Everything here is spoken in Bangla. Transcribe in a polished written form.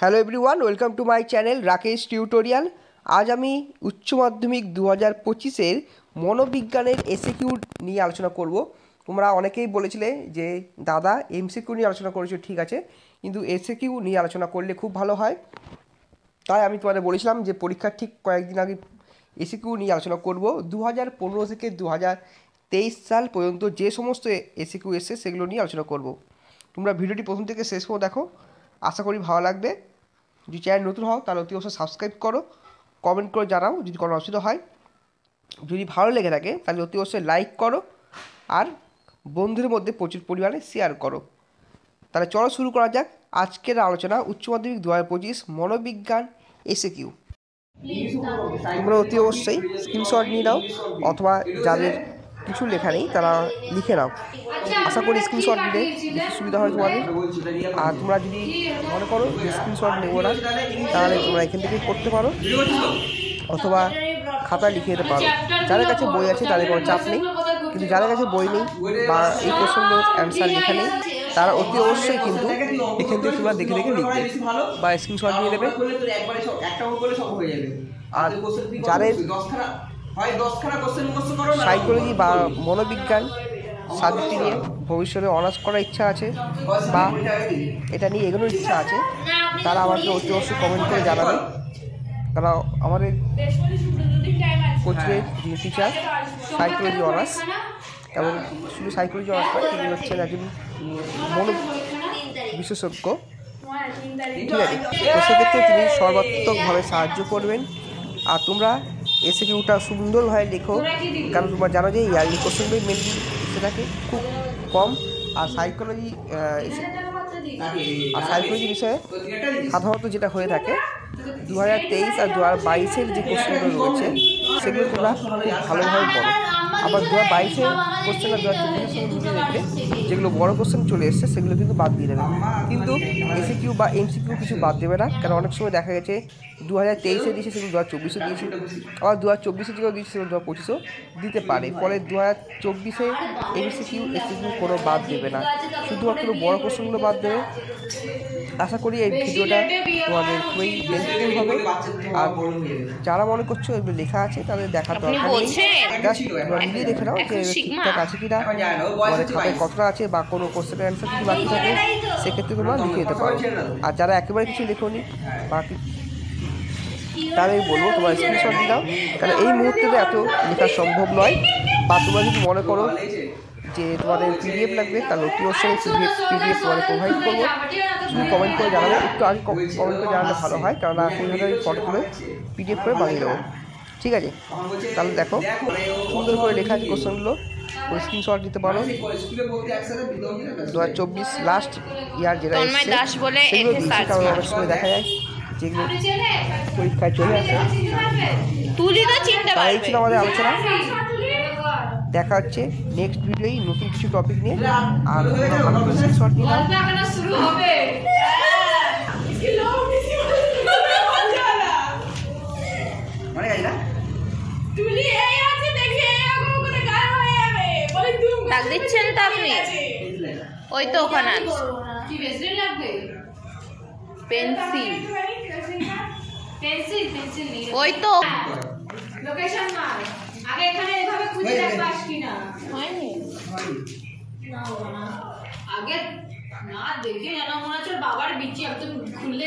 Hello everyone, welcome to my channel Rakesh tutorial. আজ আমি উচ্চ মাধ্যমিক 2025-এর মনোবিজ্ঞানের এসএকিউ নিয়ে আলোচনা করব। তোমরা অনেকেই বলেছিলে যে দাদা এমসিকিউ নিয়ে আলোচনা করেছো, ঠিক আছে, কিন্তু এসএকিউ নিয়ে আলোচনা করলে খুব ভালো হয়। তাই আমি তোমাদের বলেছিলাম যে পরীক্ষার ঠিক কয়েকদিন আগে এসএকিউ নিয়ে আলোচনা করব। 2015 থেকে 2023 সাল পর্যন্ত যে সমস্ত এসএকিউ এসছে সেগুলো নিয়ে আলোচনা করব। তোমরা ভিডিওটি প্রথম থেকে শেষ পর্যন্ত দেখো, আশা করি ভালো লাগবে। যদি চ্যানেল নতুন হও তাহলে অতি অবশ্যই সাবস্ক্রাইব করো, কমেন্ট করে জানাও যদি কোনো অসুবিধা হয়। যদি ভালো লেগে থাকে তাহলে অতি অবশ্যই লাইক করো আর বন্ধুদের মধ্যে প্রচুর পরিমাণে শেয়ার করো। তাহলে চলো শুরু করা যাক আজকের আলোচনা। উচ্চ মাধ্যমিক 2025 মনোবিজ্ঞান এসএকিউ। তোমরা অতি অবশ্যই স্ক্রিনশট নিয়ে নাও, অথবা যাদের কিছু লেখা নেই তারা লিখে নাও। আশা করি স্ক্রিনশট নিলে বেশি সুবিধা হয় তোমাদের। আর তোমরা যদি মনে করো যে স্ক্রিনশট নেবো না, তাহলে তোমরা এখান থেকে করতে পারো, অথবা খাতা লিখে দিতে পারো। যাদের কাছে বই আছে তাদের কোনো চাপ নেই, কিন্তু যাদের কাছে বই নেই বা এই কোশ্চেনগুলোর অ্যান্সার লেখা নেই, তারা অতি অবশ্যই কিন্তু এখান থেকে তোমরা দেখে দেখে লিখবে বা স্ক্রিনশট নিয়ে নেবে। আর যাদের সাইকোলজি বা মনোবিজ্ঞান সাবজেক্টটি নিয়ে ভবিষ্যতে অনার্স করার ইচ্ছা আছে বা এটা নিয়ে এগোনোর ইচ্ছা আছে, তারা আমাকে অতি অবশ্যই কমেন্ট করে জানাবে। তারা আমাদের কোচিংয়ের যিনি টিচার সাইকোলজি অনার্স, এবং শুধু সাইকোলজি অনার্স নয়, তিনি হচ্ছেন একজন মনো বিশেষজ্ঞ, ঠিক আছে। তো সেক্ষেত্রে তিনি সর্বাত্মকভাবে সাহায্য করবেন। আর তোমরা এসএকিউটা সুন্দরভাবে লেখো, কারণ তোমরা জানো যে ইয়ারলি কোশ্চেনগুলো মেনলি এসে থাকে খুব কম। আর সাইকোলজি বিষয়ে সাধারণত যেটা হয়ে থাকে 2023 আর 2022-এর যে কোশ্চেনগুলো রয়েছে সেগুলো তোমরা খুব ভালোভাবে পড়ো। আবার 2022-এর কোশ্চেন আর 2024-এর সঙ্গে মিলিয়ে দেখবে যেগুলো বড় কোশ্চেন চলে এসছে সেগুলো কিন্তু বাদ দিয়ে দেবে। কিন্তু এসএকিউ বা এমসিকিউ কিছু বাদ দেবে না, কারণ অনেক সময় দেখা গেছে 2023-এ দিয়েছে সেগুলো 2024-এ দিয়েছে, আবার 2024-এ যেগুলো দিয়েছে সেগুলো 2025-এও দিতে পারে। ফলে 2024-এ এমসিকিউ এসএকিউ কোনো বাদ দেবে না, শুধুমাত্র বড় কোশ্চেনগুলো বাদ দেবে। আশা করি এই ভিডিওটা তোমাদের খুবই হেল্পফুল হবে। আর যারা মনে করছো এগুলো লেখা আছে তাদের দেখার দরকার নেই, জাস্ট তোমরা নিজেই দেখে নাও যে ঠিকঠাক আছে কিনা, তোমাদের খাতায় কতটা আছে বা কোনো কোশ্চেনের অ্যান্সার যদি বাকি থাকে সেক্ষেত্রে তোমরা লিখে দিতে পারো। আর যারা একেবারে কিছু লেখোনি বাকি, তাহলে বলবো তোমার স্ক্রিনশট দিয়ে দাও, কারণ এই মুহূর্তে এত লেখা সম্ভব নয়। বা তোমরা যদি মনে করো যে তোমাদের পিডিএফ লাগবে তাহলে অতি অবশ্যই পিডিএফ তোমাদের প্রোভাইড করবো। শুধু কমেন্ট করে জানাবে, একটু আগে কমেন্ট করে জানালে ভালো হয়, কারণ সেইভাবে আমি ফটো তুলে পিডিএফ করে বানিয়ে দেবো, ঠিক আছে। তাহলে দেখো সুন্দর করে লেখা আছে কোশ্চেনগুলো, ওই স্ক্রিনশট দিতে পারো। 2024 লাস্ট ইয়ার যেটা এসছে সেগুলো দিয়েছি, কারণ অনেক সময় দেখা যায় যেগুলো পরীক্ষায় চলে আসে। তাই ছিল আমাদের আলোচনা। দেখা হচ্ছে নেক্সট ভিডিওই নতুন কিছু টপিক নিয়ে। আর স্ক্রিনশট নিয়ে নাও। ডাক দিচ্ছেন তো আপনি? ওই তো ওখানে পেন্সিল, ওই তো লোকেশন মার। আগে এখানে এভাবে খুঁজে দেখবা কিনা হয়নি আগে না দেখে জানা মনে হচ্ছে বাবার বিচি একদম খুললে